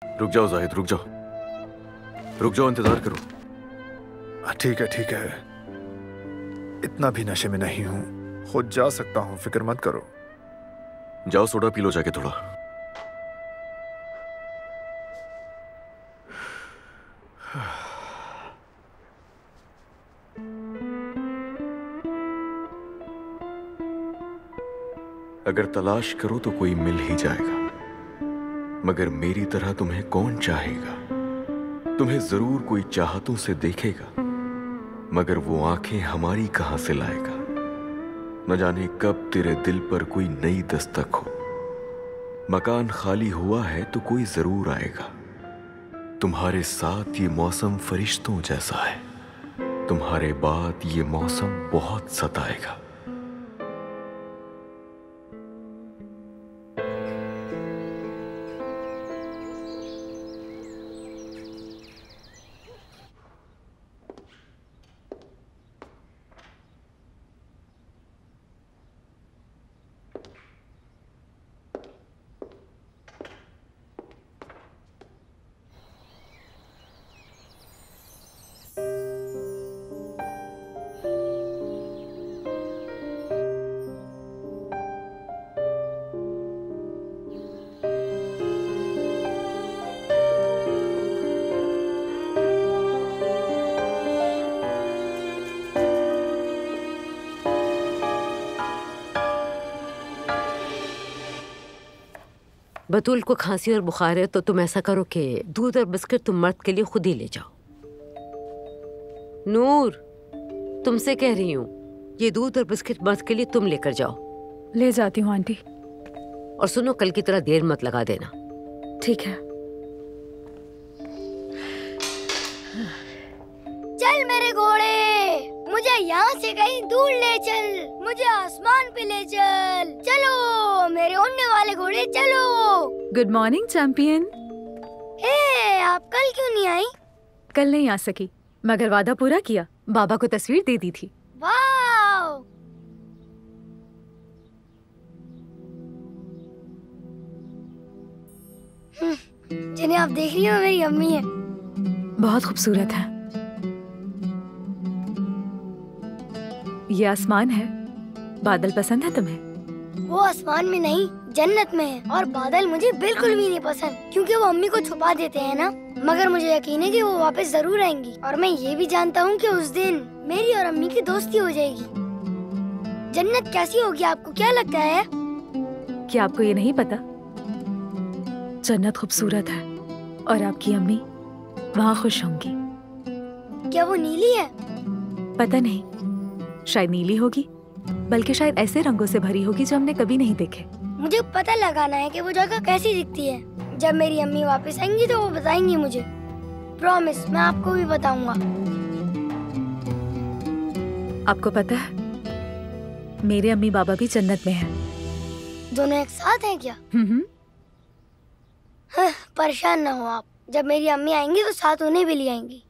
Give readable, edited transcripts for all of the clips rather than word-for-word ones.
रुक जाओ जाहिद, रुक जाओ, रुक जाओ, इंतजार करो। ठीक है ठीक है, इतना भी नशे में नहीं हूं, खुद जा सकता हूं, फिक्र मत करो। जाओ सोडा पी लो जाके थोड़ा। अगर तलाश करो तो कोई मिल ही जाएगा, मगर मेरी तरह तुम्हें कौन चाहेगा? तुम्हें जरूर कोई चाहतों से देखेगा, मगर वो आंखें हमारी कहां से लाएगा? न जाने कब तेरे दिल पर कोई नई दस्तक हो। मकान खाली हुआ है तो कोई जरूर आएगा। तुम्हारे साथ ये मौसम फरिश्तों जैसा है, तुम्हारे बाद ये मौसम बहुत सताएगा। बतूल को खांसी और बुखार है तो तुम ऐसा करो कि दूध और बिस्किट तुम मर्द के लिए खुद ही ले जाओ। नूर, तुमसे कह रही हूँ, ये दूध और बिस्किट मर्द के लिए तुम लेकर जाओ। ले जाती हूँ आंटी। और सुनो, कल की तरह देर मत लगा देना। ठीक है। चल मेरे घोड़े, मुझे यहाँ से कहीं दूर ले चल, मुझे आसमान पे ले चल। चलो मेरे उड़ने वाले घोड़े, चलो। Good morning champion. हे, आप कल क्यों नहीं आई? कल नहीं आ सकी, मगर वादा पूरा किया, बाबा को तस्वीर दे दी थी। वाव! जिन्हें आप देख रही हो मेरी अम्मी है। बहुत खूबसूरत है। ये आसमान है, बादल पसंद है तुम्हें? वो आसमान में नहीं, जन्नत में है। और बादल मुझे बिल्कुल भी नहीं पसंद, क्योंकि वो अम्मी को छुपा देते हैं ना। मगर मुझे यकीन है कि वो वापस जरूर आएंगी। और मैं ये भी जानता हूँ कि उस दिन मेरी और अम्मी की दोस्ती हो जाएगी। जन्नत कैसी होगी, आपको क्या लगता है? क्या आपको ये नहीं पता? जन्नत खूबसूरत है और आपकी अम्मी वहाँ खुश होंगी। क्या वो नीली है? पता नहीं, शायद नीली होगी, बल्कि शायद ऐसे रंगों से भरी होगी जो हमने कभी नहीं देखे। मुझे पता लगाना है कि वो जगह कैसी दिखती है। जब मेरी अम्मी वापस आएंगी तो वो बताएंगी मुझे। प्रॉमिस, मैं आपको भी बताऊंगा। आपको पता है, मेरे अम्मी बाबा भी जन्नत में हैं। दोनों एक साथ हैं क्या? परेशान ना हो आप, जब मेरी अम्मी आएंगी तो साथ उन्हें भी ले आएंगी।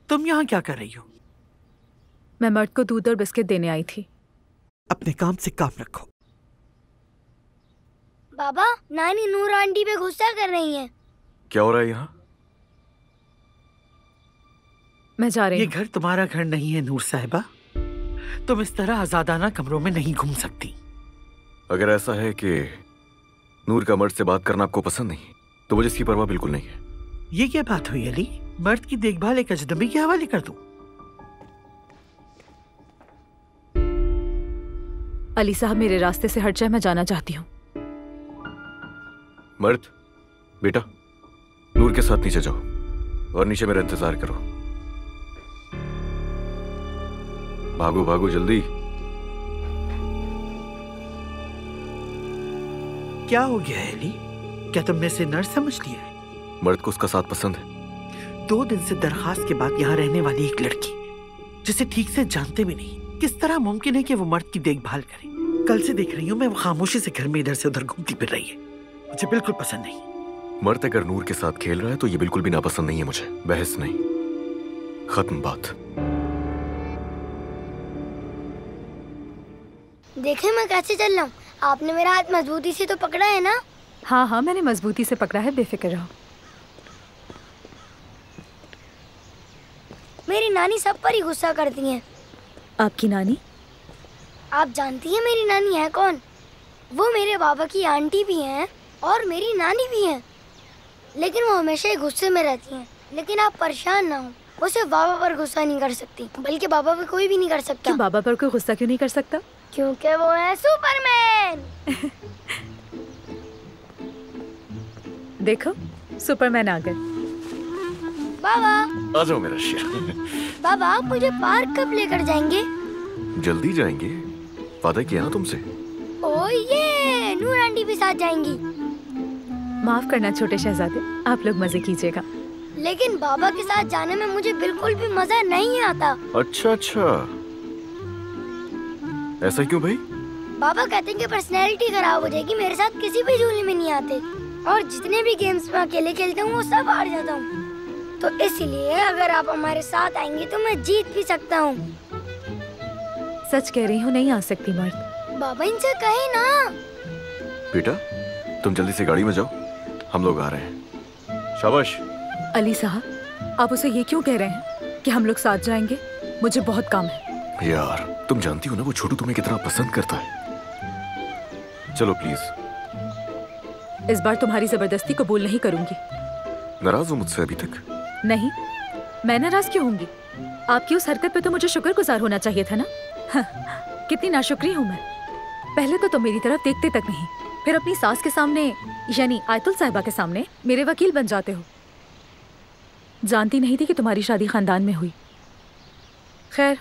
तुम यहाँ क्या कर रही हो? मैं मर्द को दूध और बिस्किट देने आई थी। अपने काम से काम रखो। बाबा, नानी नूर आंटी पे गुस्सा कर रही हैं। क्या हो रहा है यहाँ? मैं जा रही ये हूँ। घर तुम्हारा घर नहीं है नूर साहिबा। तुम इस तरह आजादाना कमरों में नहीं घूम सकती। अगर ऐसा है कि नूर का मर्द से बात करना आपको पसंद नहीं, तो मुझे इसकी परवाह बिल्कुल नहीं है। ये क्या बात हुई अली? मर्द की देखभाल एक अजनबी के हवाले कर दूं? अली साहब, मेरे रास्ते से हट जाए, मैं जाना चाहती हूँ। मर्द, बेटा, नूर के साथ नीचे जाओ और नीचे मेरा इंतजार करो। भागो भागो जल्दी। क्या हो गया है अली? क्या तुमने इसे नर्स समझ लिया है? मर्द को उसका साथ पसंद है। 2 दिन से दरखास्त के बाद यहाँ रहने वाली एक लड़की, जिसे ठीक से जानते भी नहीं, किस तरह मुमकिन है कि वो मर्द की देखभाल करे? कल से देख रही हूँ मैं, वो खामोशी से घर में इधर से उधर घूमती फिर रही है। मुझे बिल्कुल पसंद नहीं। मर्द अगर नूर के साथ खेल रहा है तो ये बिल्कुल भी नापसंद नहीं है मुझे। बहस नहीं, खत्म बात। देखे मैं कैसे चल रहा हूँ। आपने मेरा हाथ मजबूती से तो पकड़ा है ना? हाँ हाँ, मैंने मजबूती से पकड़ा है, बेफिक्र रहो। मेरी नानी सब पर ही गुस्सा करती हैं। आपकी नानी? आप जानती हैं मेरी नानी है कौन? वो मेरे बाबा की आंटी भी हैं और मेरी नानी भी हैं। लेकिन वो हमेशा ही गुस्से में रहती हैं। लेकिन आप परेशान ना हो, वो सिर्फ बाबा पर गुस्सा नहीं कर सकती, बल्कि बाबा पर कोई भी नहीं कर सकता। क्यों बाबा पर कोई गुस्सा क्यों नहीं कर सकता? क्योंकि वो है सुपरमैन। देखो, सुपरमैन आ गए। बाबा आ जाओ मेरा शेर। बाबा, आप मुझे पार्क कब लेकर जाएंगे? जल्दी जाएंगे, वादा किया ना तुमसे। ओ ये नूर आंटी भी साथ जाएंगी। माफ करना छोटे शहजादे, आप लोग मजे कीजिएगा। लेकिन बाबा के साथ जाने में मुझे बिल्कुल भी मजा नहीं आता। अच्छा अच्छा, ऐसा क्यों भाई? बाबा कहते हैं कि पर्सनैलिटी खराब हो जाएगी, मेरे साथ किसी भी झूले में नहीं आते और जितने भी गेम्स में अकेले खेलता हूँ वो सब हार जाता हूँ। तो इसलिए अगर आप हमारे साथ आएंगे तो मैं जीत भी सकता हूँ। सच कह रही हूँ, नहीं आ सकती मर्द। बाबा इनसे कहे ना। बेटा तुम जल्दी से गाड़ी में जाओ, हम लोग आ रहे हैं। शाबाश। अली साहब, आप उसे ये क्यों कह रहे हैं कि हम लोग साथ जाएंगे? मुझे बहुत काम है। यार तुम जानती हो ना वो छोटू तुम्हें कितना पसंद करता है। चलो प्लीज। इस बार तुम्हारी जबरदस्ती कबूल नहीं करूंगी। नाराज हो मुझसे अभी तक? नहीं, मैं नाराज क्यों होंगी? आपकी उस हरकत पे तो मुझे शुक्रगुजार होना चाहिए था ना। कितनी नाशुक्री हूँ मैं। पहले तो तुम मेरी तरफ देखते तक नहीं, फिर अपनी सास के सामने यानी आयतुल साहिबा के सामने मेरे वकील बन जाते हो। जानती नहीं थी कि तुम्हारी शादी खानदान में हुई। खैर,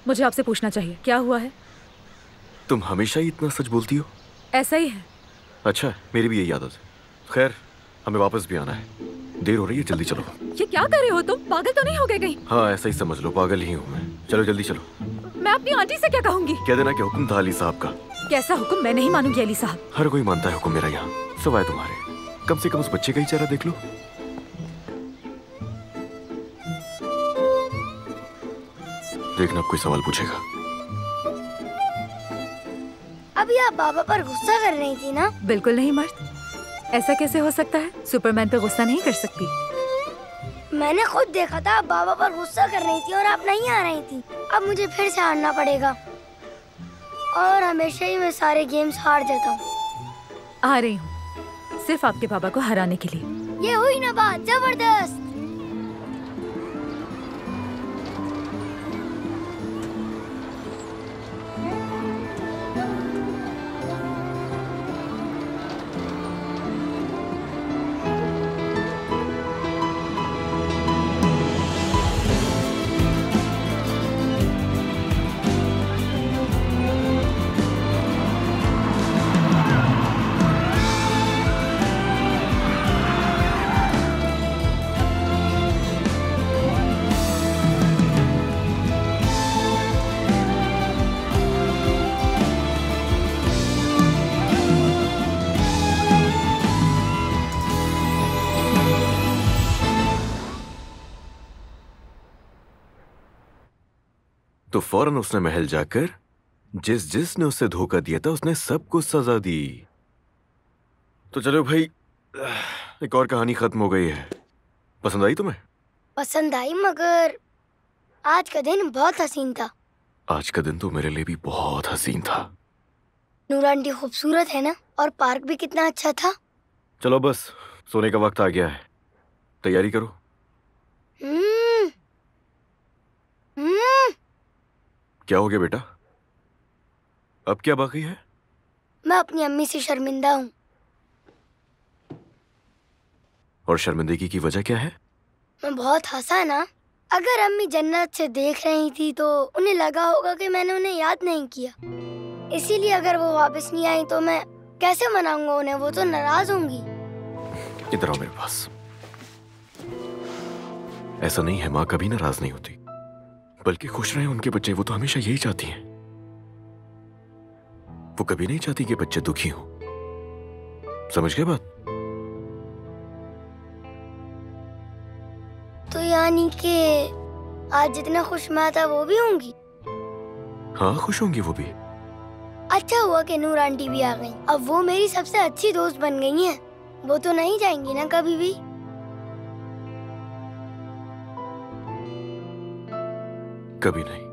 मुझे आपसे पूछना चाहिए, क्या हुआ है? तुम हमेशा ही इतना सच बोलती हो? ऐसा ही है। अच्छा, मेरी भी यही आदत है। खैर, हमें वापस भी आना है, देर हो रही है, जल्दी चलो। ये क्या कर रहे हो तुम? पागल तो नहीं हो गए कहीं? हाँ ऐसा ही समझ लो, पागल ही हूँ मैं। चलो जल्दी चलो। मैं अपनी आंटी से क्या कहूँगी? कह देना कि हुक्म था अली साहब का। कैसा हुक्म? मैं नहीं मानूंगी अली साहब। हर कोई मानता है हुक्म मेरा यहाँ, सिवाय तुम्हारे। कम से कम उस बच्चे का ही चेहरा देख लो। देखना कोई सवाल पूछेगा। अभी आप बाबा पर गुस्सा कर रही थी ना? बिल्कुल नहीं मर्द, ऐसा कैसे हो सकता है? सुपरमैन पे गुस्सा नहीं कर सकती। मैंने खुद देखा था, आप बाबा पर गुस्सा कर रही थी और आप नहीं आ रही थी। अब मुझे फिर से हारना पड़ेगा और हमेशा ही मैं सारे गेम्स हार जाता हूँ। आ रही हूँ सिर्फ आपके बाबा को हराने के लिए। ये हुई ना बात, जबरदस्त। तो फौरन उसने महल जाकर जिसने उसे धोखा दिया था उसने सबको सजा दी। तो चलो भाई, एक और कहानी खत्म हो गई है। पसंद आई तुम्हें? पसंद आई, मगर आज का दिन बहुत हसीन था। आज का दिन तो मेरे लिए भी बहुत हसीन था। नूर आंटी खूबसूरत है ना, और पार्क भी कितना अच्छा था। चलो बस सोने का वक्त आ गया है, तैयारी करो। क्या हो गया बेटा? अब क्या बाकी है? मैं अपनी अम्मी से शर्मिंदा हूँ। और शर्मिंदगी की वजह क्या है? मैं बहुत हंसा ना। अगर अम्मी जन्नत से देख रही थी तो उन्हें लगा होगा कि मैंने उन्हें याद नहीं किया। इसीलिए अगर वो वापस नहीं आई तो मैं कैसे मनाऊंगा उन्हें? वो तो नाराज होंगी। इधर आओ मेरे पास। ऐसा नहीं है, माँ कभी नाराज नहीं होती, बल्कि खुश रहे उनके बच्चे। वो तो हमेशा यही चाहती हैं। वो कभी नहीं चाहती कि बच्चे दुखी हों। समझ गए बात? तो यानी कि आज जितना खुश मैं था वो भी होंगी? हाँ खुश होंगी वो भी। अच्छा हुआ कि नूर आंटी भी आ गई। अब वो मेरी सबसे अच्छी दोस्त बन गई हैं। वो तो नहीं जाएंगी ना कभी भी। कभी नहीं,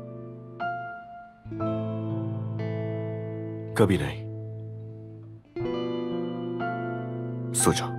कभी नहीं। सो जाओ।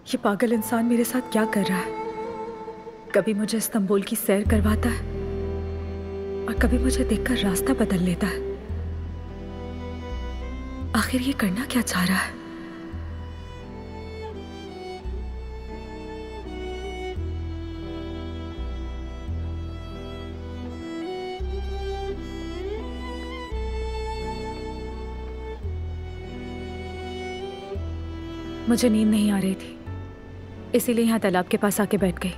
ये पागल इंसान मेरे साथ क्या कर रहा है? कभी मुझे इस्तांबुल की सैर करवाता है और कभी मुझे देखकर रास्ता बदल लेता है। आखिर ये करना क्या चाह रहा है? मुझे नींद नहीं आ रही थी, इसीलिए यहाँ तालाब के पास आके बैठ गई।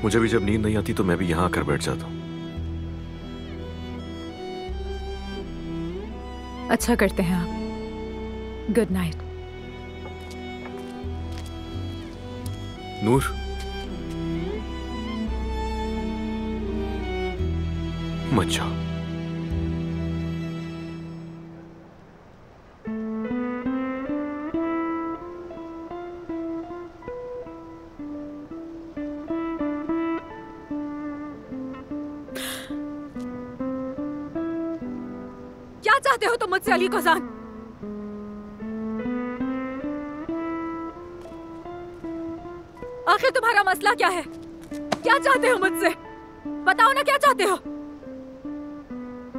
मुझे भी जब नींद नहीं आती तो मैं भी यहाँ आकर बैठ जाता हूँ। अच्छा करते हैं आप। Good night. नूर, मत जाओ। क्या चाहते हो तुम मुझसे अली कोजान? आखिर तुम्हारा मसला क्या है? क्या चाहते हो मुझसे? बताओ ना, क्या चाहते हो?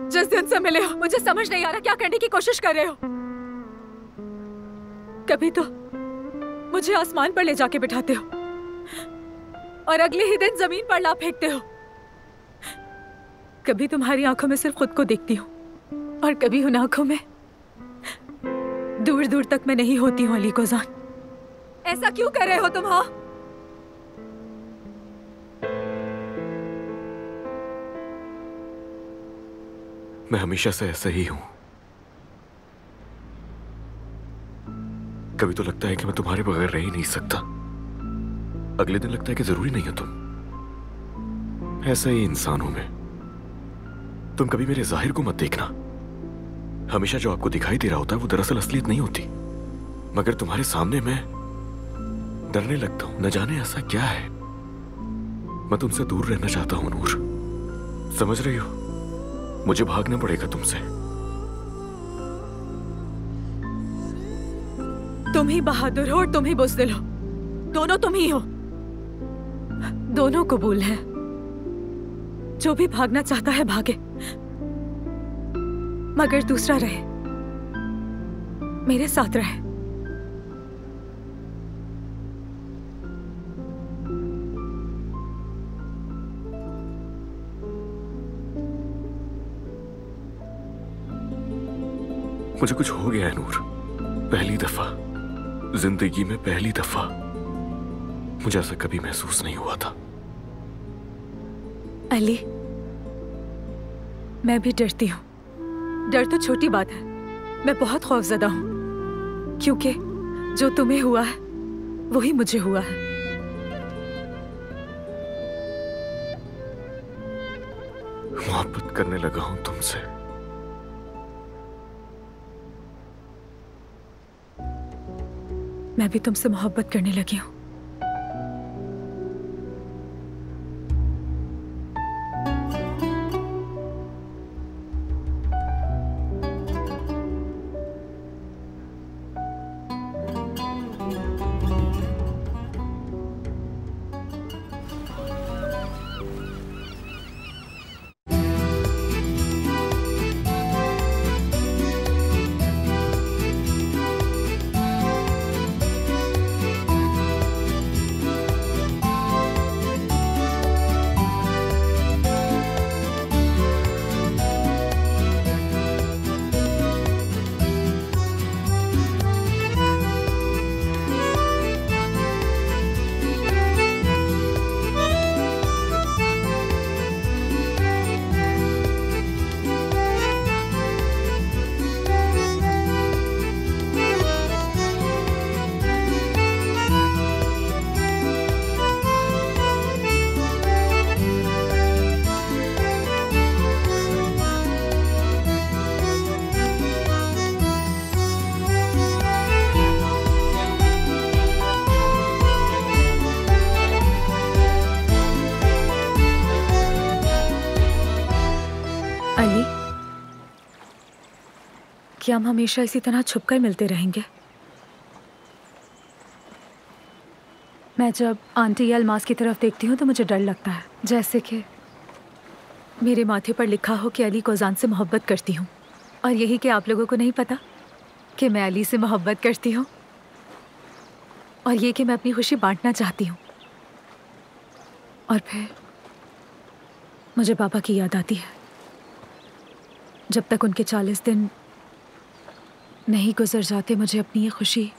जिस दिन से मिले हो मुझे समझ नहीं आ रहा क्या करने की कोशिश कर रहे हो। कभी तो मुझे आसमान पर ले जाके बिठाते हो और अगले ही दिन जमीन पर ला फेंकते हो। कभी तुम्हारी आंखों में सिर्फ खुद को देखती हूँ और कभी उन आंखों में दूर दूर तक मैं नहीं होती हूँ। अली कोजान, ऐसा क्यों कर रहे हो तुम? हाँ, मैं हमेशा से ऐसा ही हूं। कभी तो लगता है कि मैं तुम्हारे बगैर रह ही नहीं सकता, अगले दिन लगता है कि जरूरी नहीं हो तुम। ऐसा ही इंसान हूं मैं। तुम कभी मेरे जाहिर को मत देखना। हमेशा जो आपको दिखाई दे रहा होता है वो दरअसल असलियत नहीं होती। मगर तुम्हारे सामने मैं डरने लगता हूं। न जाने ऐसा क्या है। मैं तुमसे दूर रहना चाहता हूं नूर, समझ रही हो? मुझे भागना पड़ेगा तुमसे। तुम ही बहादुर हो और तुम ही बुज़दिल हो। दोनों तुम ही हो। दोनों कबूल है। जो भी भागना चाहता है भागे, मगर दूसरा रहे, मेरे साथ रहे। मुझे कुछ हो गया है नूर। पहली दफा जिंदगी में, पहली दफा मुझे ऐसा कभी महसूस नहीं हुआ था। अली, मैं भी डरती हूँ। डर तो छोटी बात है, मैं बहुत खौफजदा हूँ, क्योंकि जो तुम्हें हुआ है वही मुझे हुआ है। मोहब्बत करने लगा हूं तुमसे। मैं भी तुमसे मोहब्बत करने लगी हूँ। क्या हम हमेशा इसी तरह छुपकर मिलते रहेंगे? मैं जब आंटी या अलमास की तरफ देखती हूँ तो मुझे डर लगता है, जैसे कि मेरे माथे पर लिखा हो कि अली कोजान से मोहब्बत करती हूँ, और यही कि आप लोगों को नहीं पता कि मैं अली से मोहब्बत करती हूँ, और ये कि मैं अपनी खुशी बांटना चाहती हूँ। और फिर मुझे पापा की याद आती है। जब तक उनके 40 दिन नहीं गुजर जाते मुझे अपनी ये खुशी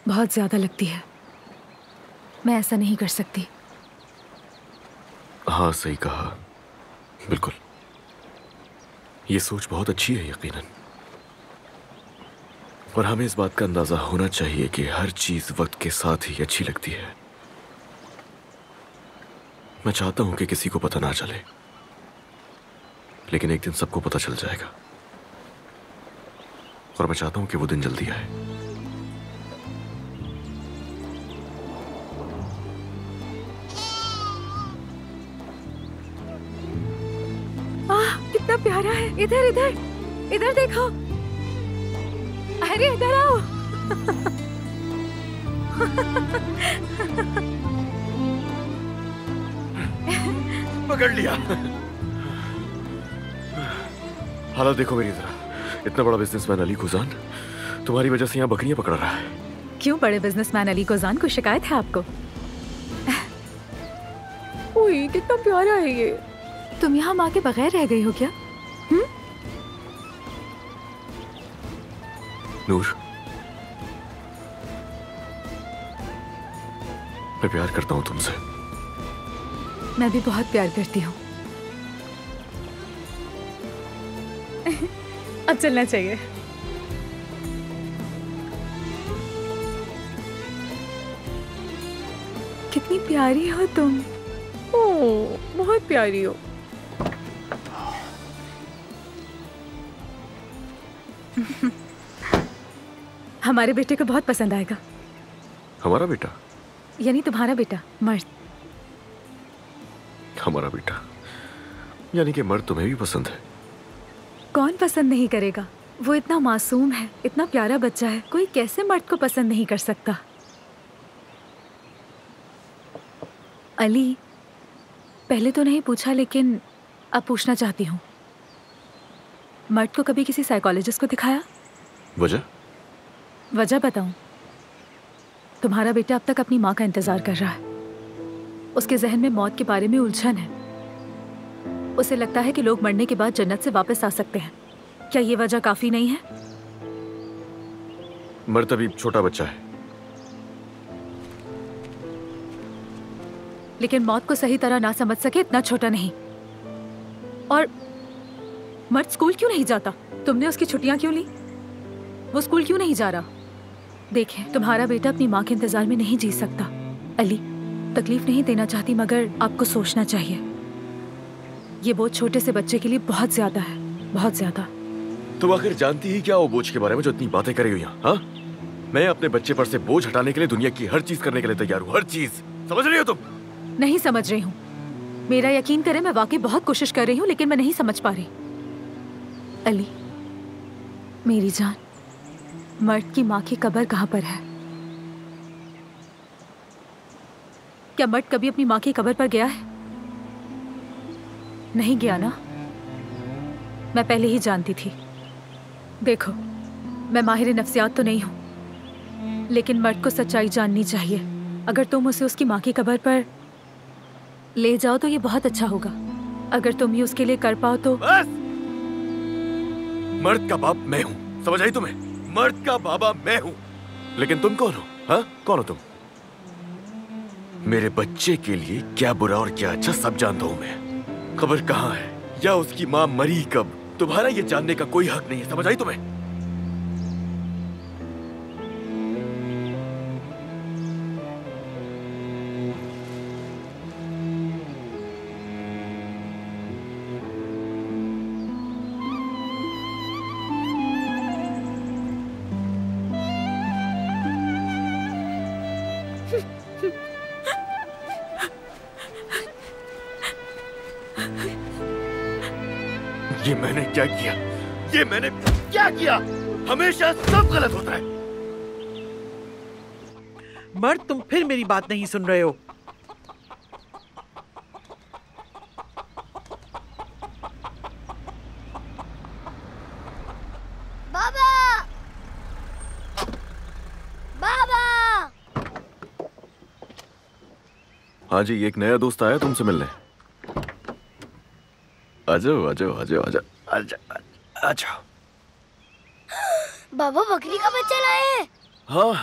बहुत ज़्यादा लगती है। मैं ऐसा नहीं कर सकती। हाँ, सही कहा, बिल्कुल। ये सोच बहुत अच्छी है यकीनन, और हमें इस बात का अंदाजा होना चाहिए कि हर चीज वक्त के साथ ही अच्छी लगती है। मैं चाहता हूं कि किसी को पता ना चले, लेकिन एक दिन सबको पता चल जाएगा, और मैं चाहता हूं कि वो दिन जल्दी आए। कितना प्यारा है। इधर इधर इधर देखो। अरे इधर आओ। पकड़ लिया। हालत देखो मेरी तरह। इतना बड़ा बिजनेसमैन अली कोजान तुम्हारी वजह से यहाँ बकरियां पकड़ रहा है। क्यों बड़े बिजनेसमैन अली कोजान को शिकायत है आपको? ओए कितना प्यारा है ये। तुम यहाँ माँ के बगैर रह गई हो क्या? नूर, मैं प्यार करता हूँ तुमसे। मैं भी बहुत प्यार करती हूँ। अब चलना चाहिए। कितनी प्यारी हो तुम। ओह, बहुत प्यारी हो। हमारे बेटे को बहुत पसंद आएगा। हमारा बेटा? यानी तुम्हारा बेटा मर्द। हमारा बेटा यानी कि मर्द तुम्हें भी पसंद है? कौन पसंद नहीं करेगा? वो इतना मासूम है, इतना प्यारा बच्चा है, कोई कैसे मर्द को पसंद नहीं कर सकता। अली, पहले तो नहीं पूछा लेकिन अब पूछना चाहती हूँ, मर्द को कभी किसी साइकोलॉजिस्ट को दिखाया? वजह? वजह बताऊं? तुम्हारा बेटा अब तक अपनी माँ का इंतजार कर रहा है। उसके जहन में मौत के बारे में उलझन है। उसे लगता है कि लोग मरने के बाद जन्नत से वापस आ सकते हैं। क्या ये वजह काफी नहीं है? मर्द अभी छोटा बच्चा है। लेकिन मौत को सही तरह ना समझ सके इतना छोटा नहीं। और मर्द स्कूल क्यों नहीं जाता? तुमने उसकी छुट्टियां क्यों ली? वो स्कूल क्यों नहीं जा रहा? देखें, तुम्हारा बेटा अपनी माँ के इंतजार में नहीं जी सकता। अली, तकलीफ नहीं देना चाहती मगर आपको सोचना चाहिए। ये बोझ छोटे से बच्चे के लिए बहुत ज्यादा है, बहुत ज्यादा। तुम आखिर जानती ही क्या वो बोझ के बारे में जो इतनी बातें कर रही हो यहाँ? हाँ, मैं अपने बच्चे पर से बोझ हटाने के लिए दुनिया की हर चीज करने के लिए तैयार हूँ, हर चीज। समझ रही हो तुम? नहीं समझ रही हूँ। मेरा यकीन करें, मैं वाकई बहुत कोशिश कर रही हूँ लेकिन मैं नहीं समझ पा रही। अली, मेरी जान, मर्द की माँ की कब्र कहाँ पर है? क्या मर्द कभी अपनी माँ की कब्र पर गया है? नहीं गया ना? मैं पहले ही जानती थी। देखो, मैं माहिर नफ्सियात तो नहीं हूं, लेकिन मर्द को सच्चाई जाननी चाहिए। अगर तुम उसे उसकी माँ की कब्र पर ले जाओ तो ये बहुत अच्छा होगा। अगर तुम ये उसके लिए कर पाओ तो। बस! मर्द का बाप मैं हूं, समझ आई तुम्हें? मर्द का बाबा मैं हूं। लेकिन तुम कौन हो? हाँ, कौन हो तुम? मेरे बच्चे के लिए क्या बुरा और क्या अच्छा सब जानता हूं मैं। खबर कहाँ है या उसकी माँ मरी कब, तुम्हारा ये जानने का कोई हक नहीं है। समझ आई तुम्हें? ये मैंने क्या किया? ये मैंने क्या किया? हमेशा सब गलत होता है। मर्द, तुम फिर मेरी बात नहीं सुन रहे हो। बाबा, बाबा। हाँ जी, एक नया दोस्त आया तुमसे मिलने। आ जाओ आ जाओ आ जाओ आ जाओ आ जाओ। बाबा बकरी का बच्चा लाए हैं। हाँ,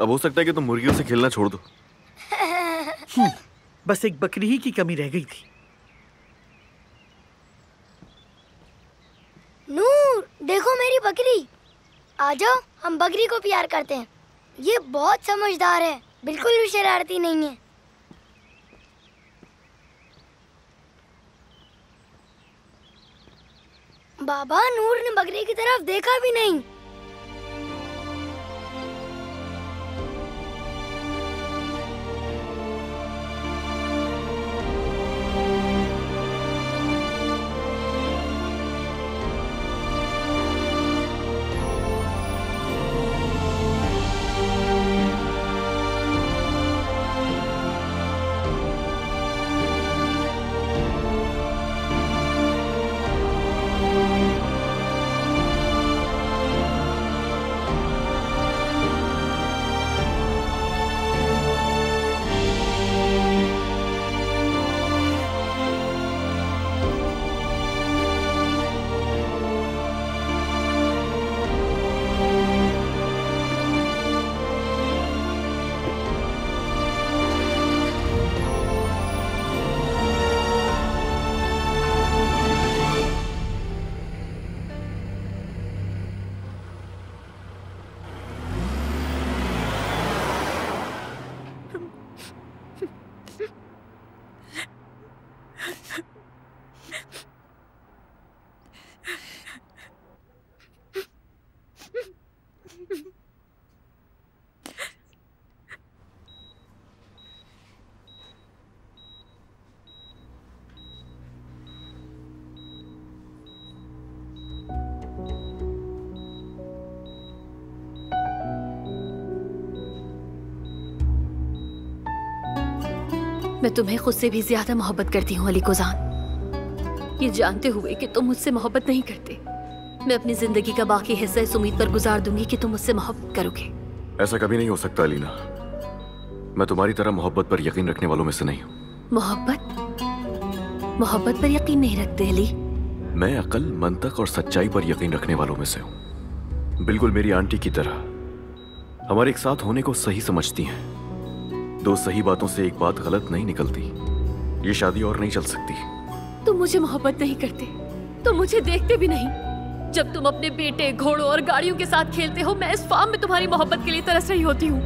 अब हो सकता है कि तुम मुर्गियों से खेलना छोड़ दो। बस एक बकरी ही की कमी रह गई थी। नूर, देखो मेरी बकरी। आ जाओ, हम बकरी को प्यार करते हैं। ये बहुत समझदार है, बिल्कुल भी शरारती नहीं है। बाबा, नूर ने बकरी की तरफ देखा भी नहीं। मैं तुम्हें खुद से भी ज्यादा मोहब्बत करती हूँ अली कोजान। ये जानते हुए कि तुम मुझसे मोहब्बत नहीं करते, मैं अपनी जिंदगी का बाकी हिस्सा इस उम्मीद पर गुजार दूंगी कि तुम मुझसे मोहब्बत करोगे। ऐसा कभी नहीं हो सकता अलीना। मैं तुम्हारी तरह मोहब्बत पर यकीन रखने वालों में से नहीं हूँ। मोहब्बत पर यकीन नहीं रखते अली? मैं अकल, मंतक और सच्चाई पर यकीन रखने वालों में से हूँ। बिल्कुल मेरी आंटी की तरह हमारे एक साथ होने को सही समझती हैं। दो सही बातों से एक बात गलत नहीं निकलती। ये शादी और नहीं चल सकती। तुम मुझे मोहब्बत नहीं करते, तुम मुझे देखते भी नहीं। जब तुम अपने बेटे, घोड़ों और गाड़ियों के साथ खेलते हो, मैं इस फार्म में तुम्हारी मोहब्बत के लिए तरस रही होती हूँ।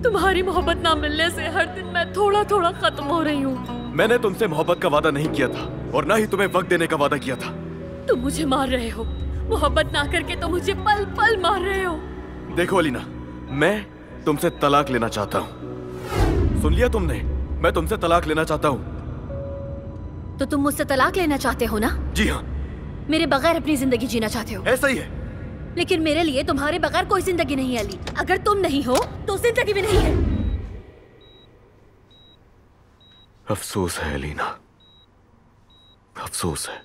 तुम्हारी मोहब्बत ना मिलने से हर दिन मैं थोड़ा थोड़ा खत्म हो रही हूँ। मैंने तुमसे मोहब्बत का वादा नहीं किया था और ना ही तुम्हें वक्त देने का वादा किया था। तुम मुझे मार रहे हो, मोहब्बत ना करके तुम मुझे पल पल मार रहे हो। देखो अलीना, मैं तुमसे तलाक लेना चाहता हूँ। सुन लिया तुमने? मैं तुमसे तलाक लेना चाहता हूँ। तो तुम मुझसे तलाक लेना चाहते हो ना? जी हाँ। मेरे बगैर अपनी जिंदगी जीना चाहते हो? ऐसा ही है। लेकिन मेरे लिए तुम्हारे बगैर कोई जिंदगी नहीं है अली। अगर तुम नहीं हो तो जिंदगी भी नहीं है। अफसोस है अलीना, अफसोस है।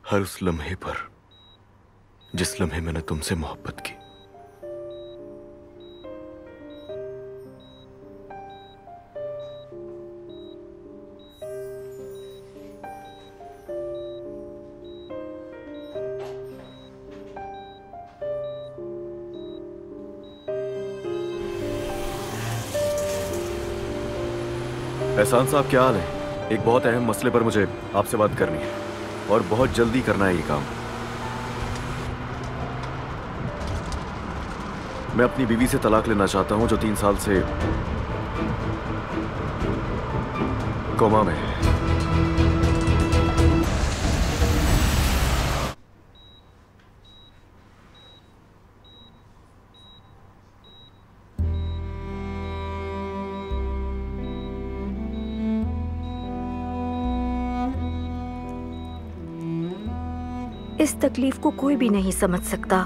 हर उस लम्हे पर जिस लम्हे मैंने तुमसे मोहब्बत की। एहसान साहब, क्या हाल है? एक बहुत अहम मसले पर मुझे आपसे बात करनी है और बहुत जल्दी करना है ये काम। मैं अपनी बीवी से तलाक लेना चाहता हूं जो 3 साल से कोमा में है। इस तकलीफ को कोई भी नहीं समझ सकता।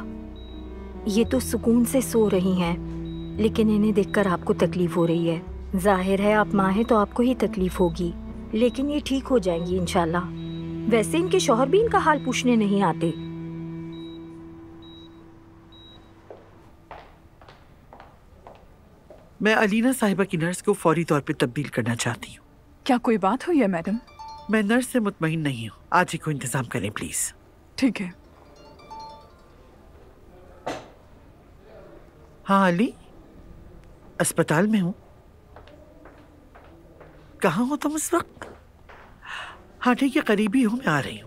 ये तो सुकून से सो रही हैं, लेकिन इन्हें देखकर आपको तकलीफ हो रही है। जाहिर है आप माँ हैं तो आपको ही तकलीफ होगी, लेकिन ये ठीक हो जाएंगी इंशाल्लाह। वैसे इनके शौहर भी इनका हाल पूछने नहीं आते। मैं अलीना साहिबा की नर्स को फौरी तौर पे तब्दील करना चाहती हूँ। क्या कोई बात हुई है मैडम? मैं नर्स से मुतमईन नहीं हूँ। आज ही को इंतजाम करें प्लीज। ठीक है। हाँ अली, अस्पताल में हूँ। कहाँ हो तुम इस वक्त? हाँ ठीक है, करीब ही हूँ, मैं आ रही हूँ।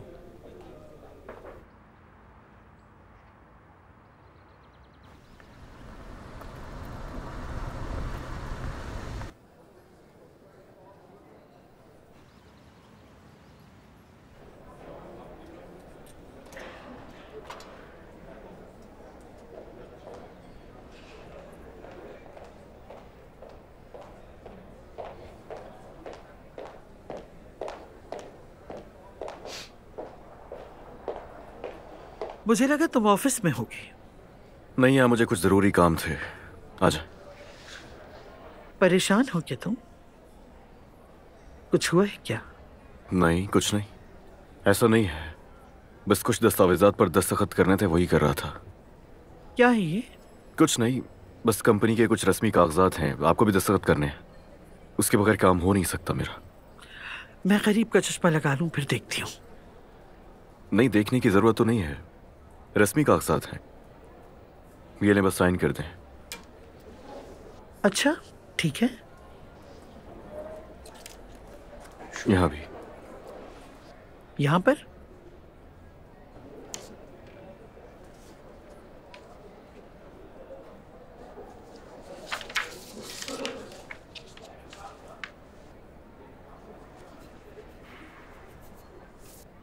मुझे लगा तुम ऑफिस में होगे। नहीं, यहाँ मुझे कुछ जरूरी काम थे। आजा। परेशान हो क्या तुम? कुछ हुआ है क्या? नहीं, कुछ नहीं। ऐसा नहीं है, बस कुछ दस्तावेजात पर दस्तखत करने थे, वही कर रहा था। क्या है ये? कुछ नहीं, बस कंपनी के कुछ रस्मी कागजात हैं, आपको भी दस्तखत करने हैं। उसके बगैर काम हो नहीं सकता मेरा। मैं करीब का चश्मा लगा लूं, फिर देखती हूँ। नहीं, देखने की जरूरत तो नहीं है, रस्मी कागजात हैं। ये ले, बस साइन कर दें। अच्छा ठीक है। यहाँ भी। यहाँ पर?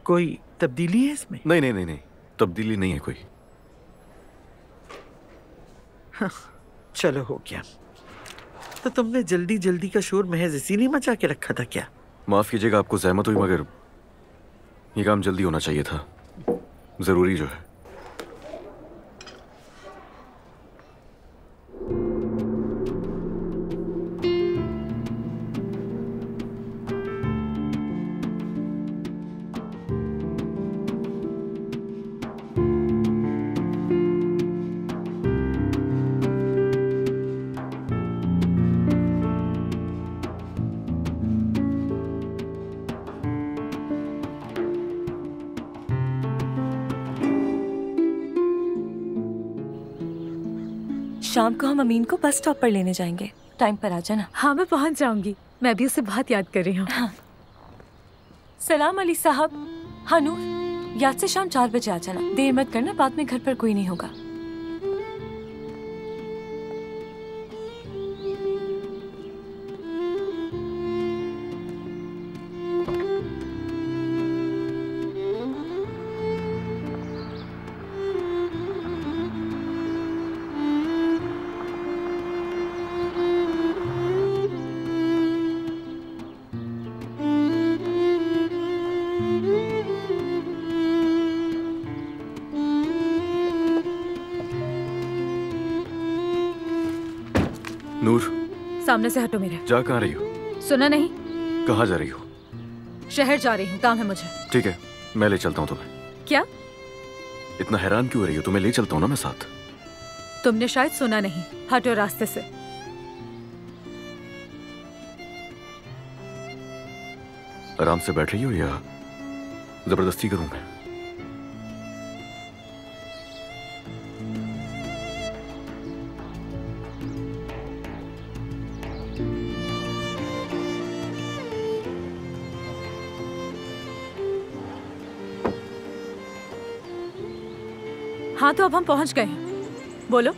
कोई तब्दीली है इसमें? नहीं नहीं नहीं नहीं, तब्दीली नहीं है कोई। हाँ, चलो हो गया। तो तुमने जल्दी जल्दी का शोर महज इसी ने मचा के रखा था क्या? माफ कीजिएगा, आपको ज़हमत हुई, मगर ये काम जल्दी होना चाहिए था, जरूरी जो है। शाम को हम अमीन को बस स्टॉप पर लेने जाएंगे। टाइम पर आ जाना। हाँ मैं पहुंच जाऊंगी। मैं भी उसे बहुत याद कर रही हूँ। हाँ। सलाम अली साहब। हाँ नूर, याद से शाम 4 बजे आ जाना। देर मत करना, बाद में घर पर कोई नहीं होगा। नूर, सामने से हटो मेरे। जा कहाँ रही हो? सुना नहीं? कहाँ जा रही हो? शहर जा रही हूँ, काम है मुझे। ठीक है, मैं ले चलता हूँ तुम्हें। क्या? इतना हैरान क्यों हो रही हो? तुम्हें ले चलता हूँ ना मैं साथ। तुमने शायद सुना नहीं। हटो रास्ते से। आराम से बैठ रही हो या जबरदस्ती करूं मैं? हाँ तो अब हम पहुंच गए हैं। बोलो,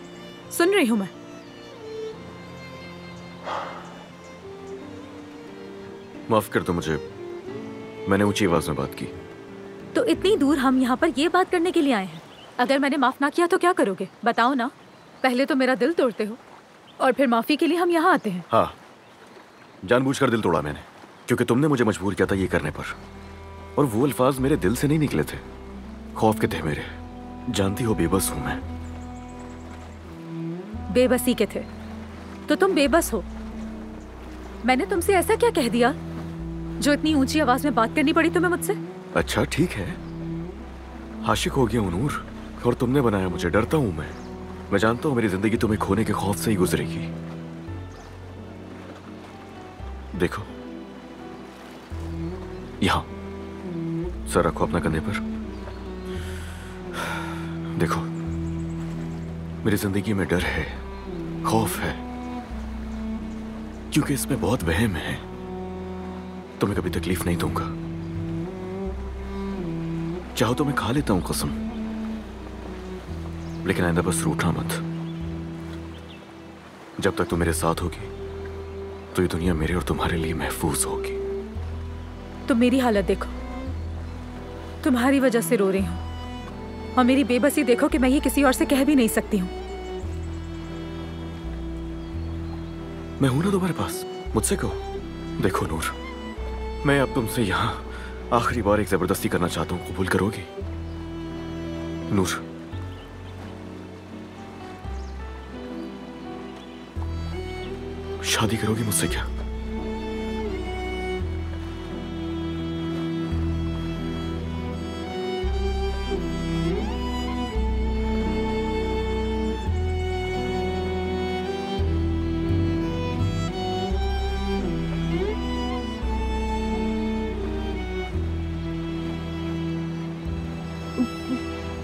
सुन रही हूँ मैं। माफ कर दो मुझे, मैंने ऊंची आवाज में बात की। तो इतनी दूर हम यहाँ पर ये बात करने के लिए आए हैं। अगर मैंने माफ ना किया तो क्या करोगे? बताओ ना। पहले तो मेरा दिल तोड़ते हो और फिर माफी के लिए हम यहाँ आते हैं। हाँ, जानबूझकर दिल तोड़ा मैंने, क्योंकि तुमने मुझे मजबूर किया था ये करने पर। और वो अल्फाज मेरे दिल से नहीं निकले थे, खौफ के थे मेरे। जानती हो बेबस हूं मैं। बेबसी के थे तो तुम बेबस हो। मैंने तुमसे ऐसा क्या कह दिया जो इतनी ऊंची आवाज में बात करनी पड़ी तुम्हें मुझसे? अच्छा ठीक है, आशिक हो गया हूं नूर, और तुमने बनाया मुझे। डरता हूं मैं जानता हूं मेरी जिंदगी तुम्हें खोने के खौफ से ही गुजरेगी। देखो यहां सर रखो अपना कंधे पर। देखो मेरी जिंदगी में डर है, खौफ है, क्योंकि इसमें बहुत वहम है। तुम्हें कभी तकलीफ नहीं दूंगा। चाहो तो मैं खा लेता हूं कसम, लेकिन आइंदा बस रूठना मत। जब तक तुम मेरे साथ होगी तो ये दुनिया मेरे और तुम्हारे लिए महफूज होगी। तुम मेरी हालत देखो, तुम्हारी वजह से रो रही हूं, और मेरी बेबसी देखो कि मैं ये किसी और से कह भी नहीं सकती हूँ। मैं हूं ना तुम्हारे पास, मुझसे कहो। देखो नूर, मैं अब तुमसे यहां आखिरी बार एक जबरदस्ती करना चाहता हूं, कबूल करोगी? नूर, शादी करोगी मुझसे क्या?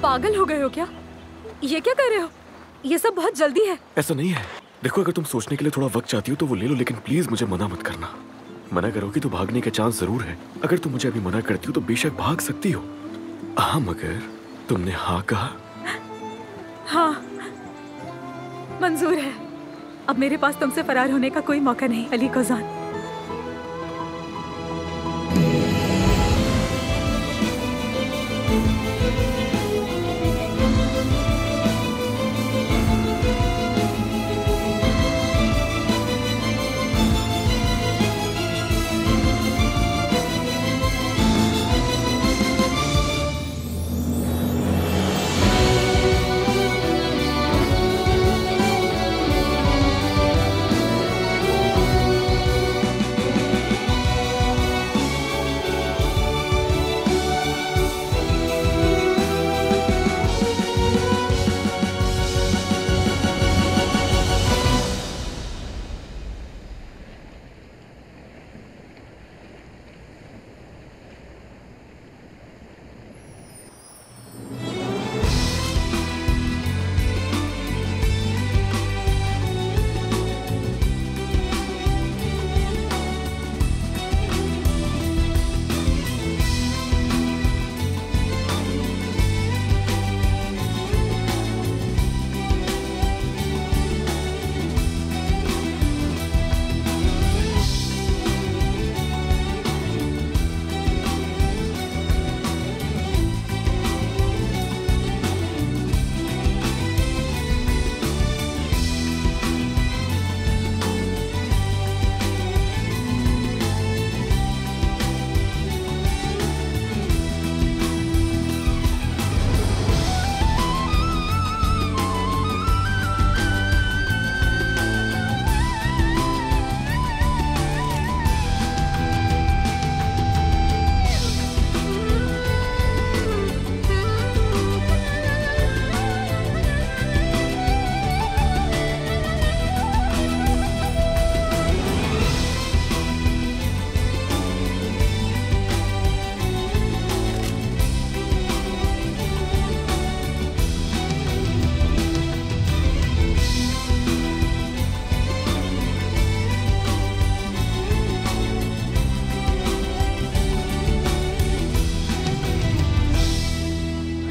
पागल हो गए हो क्या? ये क्या कर रहे हो? ये सब बहुत जल्दी है। ऐसा नहीं है। देखो अगर तुम सोचने के लिए थोड़ा वक्त चाहती हो तो वो ले लो, लेकिन प्लीज मुझे मना मत करना। मना करोगी तो भागने का चांस जरूर है। अगर तुम मुझे अभी मना करती हो तो बेशक भाग सकती हो। हाँ, मगर तुमने हाँ कहा। हाँ, मंजूर है। अब मेरे पास तुमसे फरार होने का कोई मौका नहीं अली कोजान।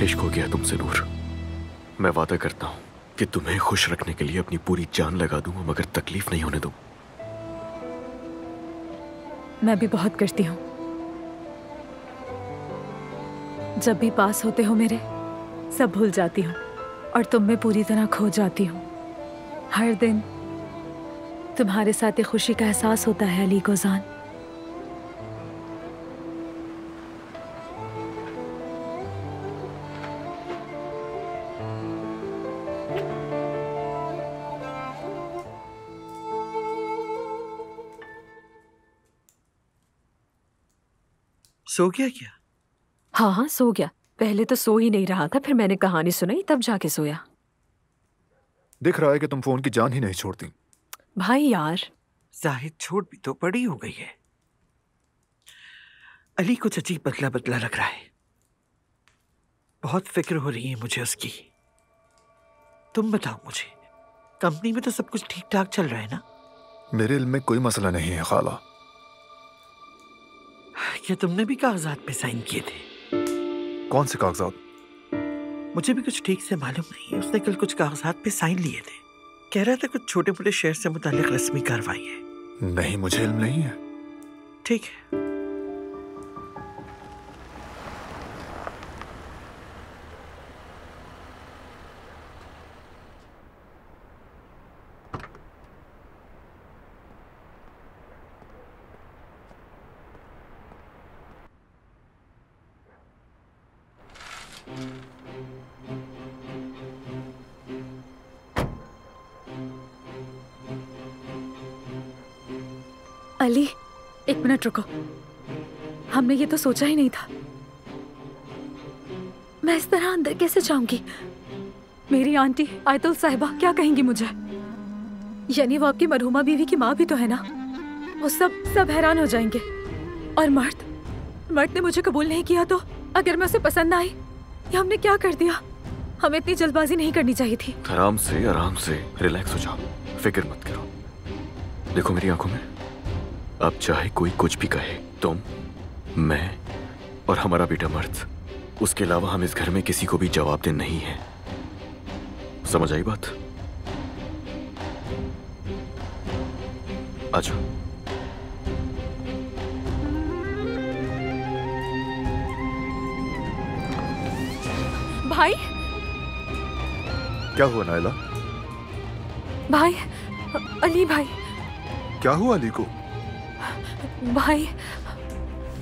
इश्क हो गया तुमसे नूर। मैं वादा करता हूं कि तुम्हें खुश रखने के लिए अपनी पूरी जान लगा दूंगा, मगर तकलीफ नहीं होने दूं। मैं भी बहुत करती हूँ। जब भी पास होते हो मेरे, सब भूल जाती हूँ और तुम में पूरी तरह खो जाती हूँ। हर दिन तुम्हारे साथ एक खुशी का एहसास होता है अली कोजान। सो गया क्या? हाँ हाँ सो गया। पहले तो सो ही नहीं रहा था, फिर मैंने कहानी सुनाई तब जाके सोया। दिख रहा है कि तुम फोन की जान ही नहीं छोड़ती। भाई यार। जाहिद छोट भी तो बड़ी हो गई है। अली कुछ अजीब बदला बदला लग रहा है। बहुत फिक्र हो रही है मुझे उसकी। तुम बताओ मुझे, कंपनी में तो सब कुछ ठीक ठाक चल रहा है ना? मेरे इल्म में कोई मसला नहीं है खाला। क्या तुमने भी कागजात पे साइन किए थे? कौन से कागजात? मुझे भी कुछ ठीक से मालूम नहीं। उसने कल कुछ कागजात पे साइन लिए थे। कह रहा था कुछ छोटे मोटे शेयर से मुताल्लिक रस्मी कार्रवाई है। नहीं, मुझे इल्म नहीं है। ठीक है। अली, एक मिनट रुको। हमने ये तो सोचा ही नहीं था। मैं इस तरह अंदर कैसे जाऊंगी? मेरी आंटी आयतुल साहिबा क्या कहेंगी मुझे? यानी वो आपकी मरहुमा बीवी की माँ भी तो है ना। वो सब हैरान हो जाएंगे। और मर्द ने मुझे कबूल नहीं किया तो अगर मैं उसे पसंद ना आई, या हमने क्या कर दिया? हमें इतनी जल्दबाजी नहीं करनी चाहिए थी। आराम से रिलैक्स हो जाओ, फिक्र मत करो। देखो मेरी आंखों में, अब चाहे कोई कुछ भी कहे, तुम, मैं और हमारा बेटा मर्द, उसके अलावा हम इस घर में किसी को भी जवाबदेह नहीं है। समझ आई बात? आ जाओ। भाई। क्या हुआ नायला? भाई, अली भाई। क्या हुआ अली को? भाई।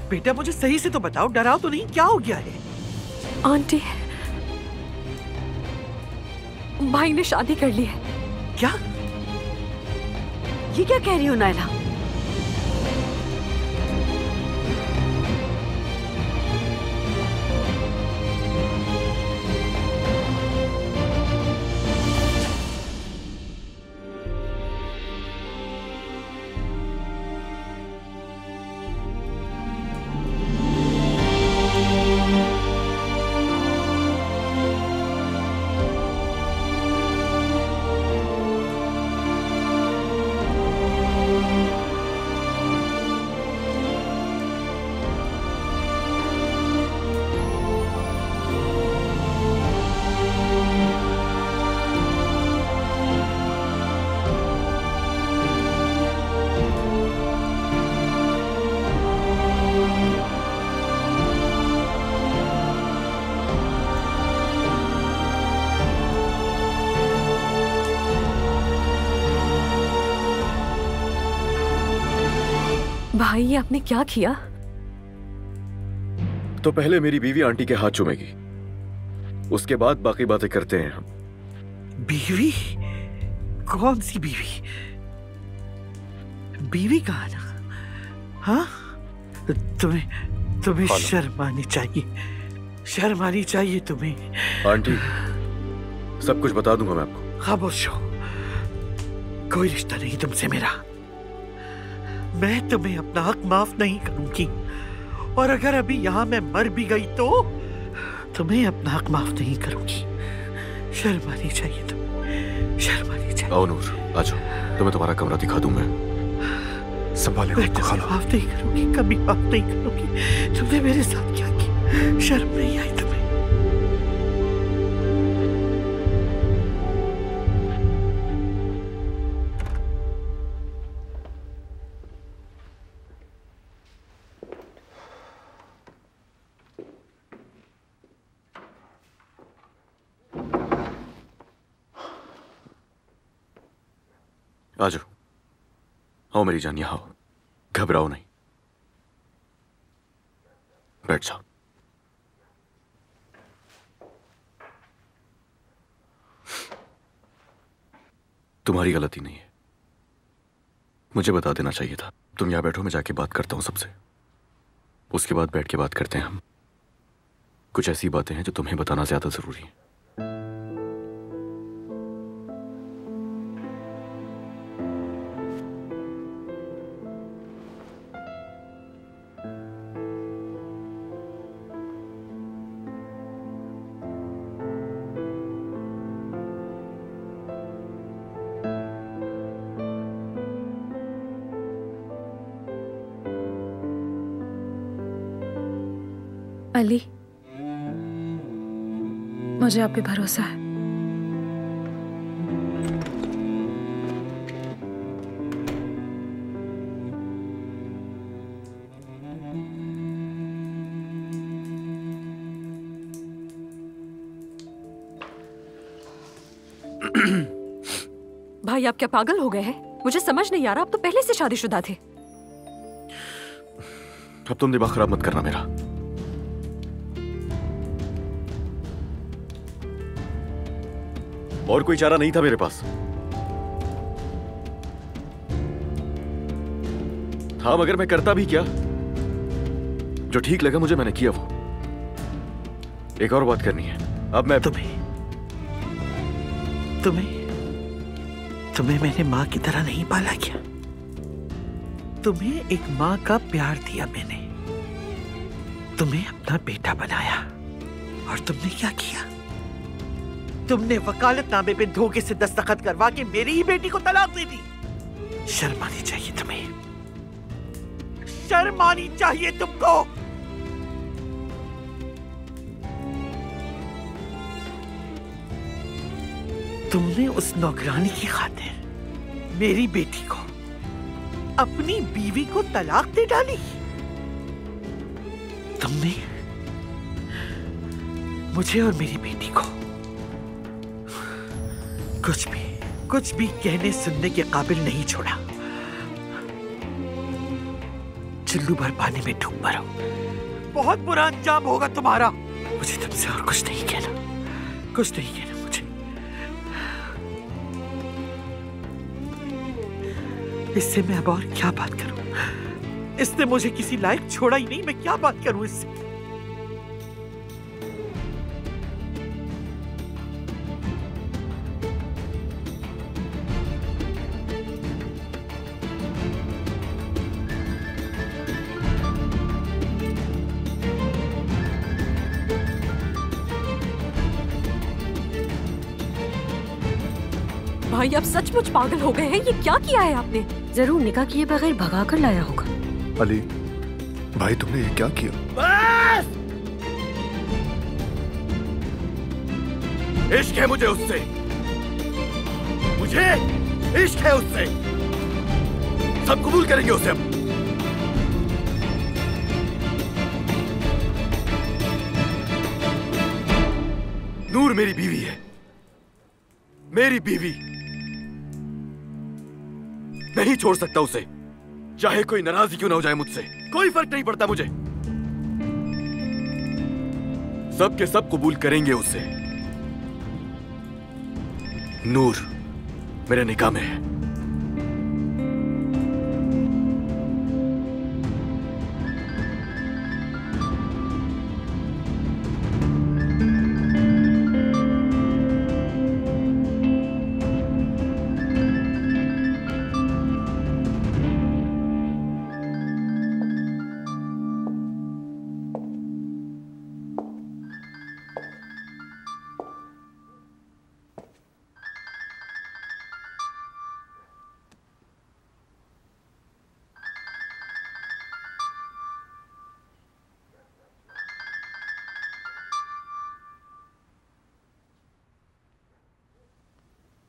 बेटा मुझे सही से तो बताओ, डराओ तो नहीं, क्या हो गया है? आंटी, भाई ने शादी कर ली है। क्या? ये क्या कह रही हो नायला? भाई ये आपने क्या किया? तो पहले मेरी बीवी आंटी के हाथ चूमेगी, उसके बाद बाकी बातें करते हैं हम। बीवी? कौन सी बीवी? बीवी कहाँ ना? हाँ? तुम्हें शर्म आनी चाहिए। शर्म आनी चाहिए तुम्हें। आंटी, सब कुछ बता दूंगा मैं आपको। खामोश हो। कोई रिश्ता नहीं तुमसे मेरा। मैं तुम्हें अपना हक माफ नहीं करूंगी, और अगर अभी यहां मैं मर भी गई तो तुम्हें अपना हक माफ नहीं करूंगी। शर्म आनी चाहिए तुम्हें, शर्म आनी चाहिए। आओ नूर, आ जाओ, तुम्हें तुम्हारा कमरा दिखा दूं मैं। संभाले खुद को खाला। माफ नहीं करूंगी, कभी माफ नहीं करूंगी। तुमने मेरे साथ क्या किया? शर्म नहीं आई तुम्हें? आ जाओ, आओ मेरी जान, यहाँ आओ, घबराओ नहीं, बैठ जाओ। तुम्हारी गलती नहीं है, मुझे बता देना चाहिए था। तुम यहाँ बैठो, मैं जाके बात करता हूँ सबसे। उसके बाद बैठ के बात करते हैं हम। कुछ ऐसी बातें हैं जो तुम्हें बताना ज्यादा जरूरी है। अली, मुझे आप पे भरोसा है। भाई आप क्या पागल हो गए हैं? मुझे समझ नहीं आ रहा, आप तो पहले से शादीशुदा थे। अब तुम दिमाग खराब मत करना मेरा। और कोई चारा नहीं था मेरे पास। हाँ, मगर मैं करता भी क्या? जो ठीक लगा मुझे मैंने किया वो। एक और बात करनी है। अब मैं तुम्हें मैंने माँ की तरह नहीं पाला क्या? तुम्हें एक माँ का प्यार दिया मैंने, तुम्हें अपना बेटा बनाया, और तुमने क्या किया? तुमने वकालतनामे पे धोखे से दस्तखत करवा के मेरी ही बेटी को तलाक दे दी। शर्म आनी चाहिए तुम्हें, शर्म आनी चाहिए तुमको। तुमने उस नौकरानी की खातिर मेरी बेटी को, अपनी बीवी को तलाक दे डाली। तुमने मुझे और मेरी बेटी को कुछ भी कहने सुनने के काबिल नहीं छोड़ा। चुल्लू भर पानी में डूब मरो, बहुत बुरा अंजाम होगा तुम्हारा। मुझे तुमसे और कुछ नहीं कहना, कुछ नहीं कहना मुझे। इससे मैं अब और क्या बात करूं? इसने मुझे किसी लायक छोड़ा ही नहीं, मैं क्या बात करूं इससे? भाई आप सचमुच पागल हो गए हैं। ये क्या किया है आपने? जरूर निकाह किए बगैर भगा कर लाया होगा। अली भाई, तुमने ये क्या किया? बस! इश्क है मुझे उससे, मुझे इश्क है उससे। सब कबूल करेंगे उसे हम। नूर मेरी बीवी है, मेरी बीवी। नहीं छोड़ सकता उसे, चाहे कोई नाराजगी क्यों ना हो जाए मुझसे। कोई फर्क नहीं पड़ता मुझे। सब के सब कबूल करेंगे उसे। नूर मेरे निकाह में है।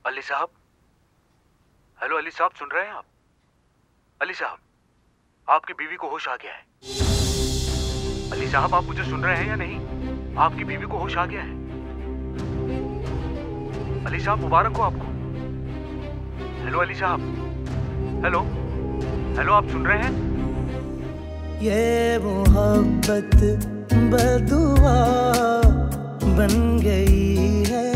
अली साहब, हेलो अली साहब, सुन रहे हैं आप? अली साहब, आपकी बीवी को होश आ गया है। अली साहब, आप मुझे सुन रहे हैं या नहीं? आपकी बीवी को होश आ गया है। अली साहब, मुबारक हो आपको। हेलो अली साहब, हेलो हेलो, आप सुन रहे हैं? ये मोहब्बत बदुआ बन गई है,